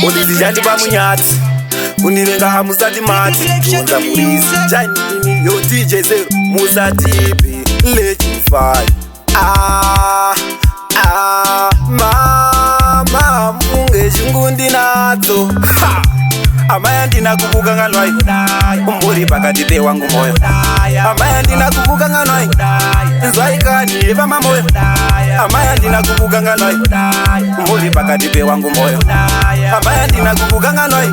Odizijandi bamunyati univenga hamusati mati Jonza murisi Janini yo DJ Zero Musatipi Legify Mama munge shungundi nadzo Amaya ndina kubuka nganwai Umburi pakati pe wangu moyo Amaya ndina kubuka nganwai Nzwaikani eva mamoyo Amaya ndina kubuka nganwai Umburi pakati pe wangu moyo Amaya ndina kubuka nganwai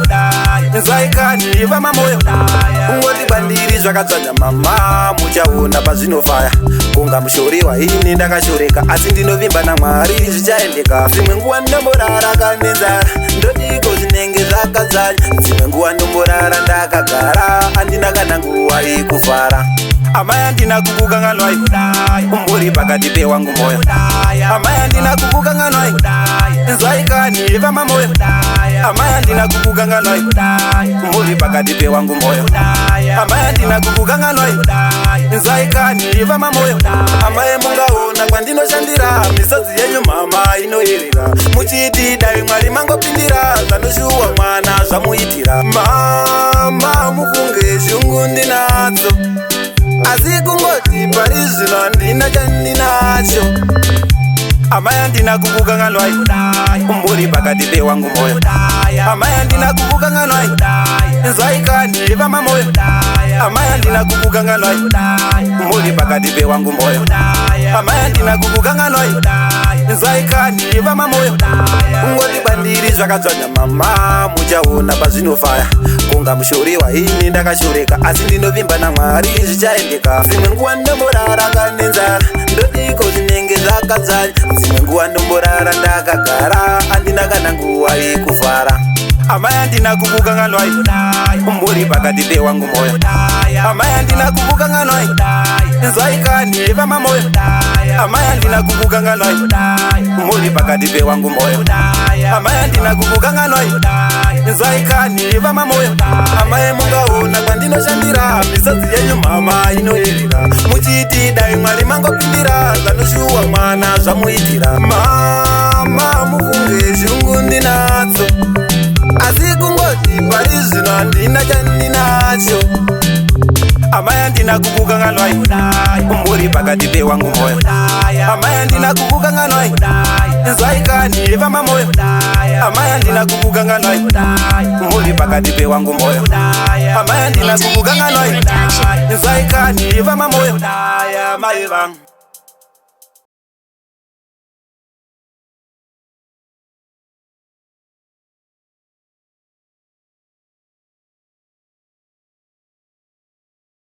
Nzwaikani eva mamoyo Ungoti bandiri zvakatsvanya mama Muchaona pazvinofaya Kunga mushoriwa ini ndakashoreka Asi ndinovimba naMwari zvichaendeka Zvimwe nguwa ndomborara kanenzara Ndodiko zvinenge zvakadzanya Dzimwe nguwa ndomborara ndakagara Andina kana nguwa yekufara Amaya ndina kubuka nganwai Umburi pakati pe wangu moyo Amaya ndina kubuka nganwai Nzwaikani eva mamoyo Amaya ndina kubuka nganwai Umburi pakati pe wangu moyo Amaya ndina kubuka nganwai Nzwaikani eva mamoyo Amaya mungaona kwandinoshandira Misodzi yenyu mama inoyerera Muchiti dai Mwari mangopindira Zanoshuwa mwana zvamuitira Mama mukunge shungu ndinadzo Asi kungoti pari zvino handina chandinacho Amaya ndina kubuka nganwai Umburi pakati pe wangu moyo Amaya ndina kubuka nganwai Nzwaikani eva mamoyo Amaya ndina kubuka nganwai Umburi pakati pe wangu moyo Amaya ndina kubuka nganwai Nzwaikani eva mamoyo Ungoti bandiri zvakadzvanya mama Muchaona pazvinofaya Kunga mushoriwa ini ndakashoreka Asi ndinovimba naMwari zvichaendeka Dzimwe nguwa ndomborara kanenzara Ndodiko zvinenge zvakadzanya Dzimwe nguwa ndomborara ndakagara Andina kana nguwa yekufara Amaya ndina kubuka nganwai Umburi pakati pe wangu moyo Amaya ndina kubuka nganwai Nzwaikani eva mamoyo Amaya ndina kubuka nganwai Umburi pakati pe wangu moyo Amaya ndina kubuka nganwai Nzwaikani eva mamoyo Amaya mungaona kwandinoshandira Misodzi yenyu mama inoyerera Muchiti dai Mwari mangopindira Zanoshuwa mwana zvamuitira Mama mukunge shungu ndinadzo Asi kungoti pari zvino handina chandinacho Amaya ndina kubuka nganwai Umburi pakati pe wangu moyo Amaya ndina kubuka nganwai Nzwaikani eva mamoyo Amaya ndina kubuka nganwai Umburi pakati pe wangu moyo Amaya ndina kubuka nganwai Nzwaikani eva mamoyo Mai vangu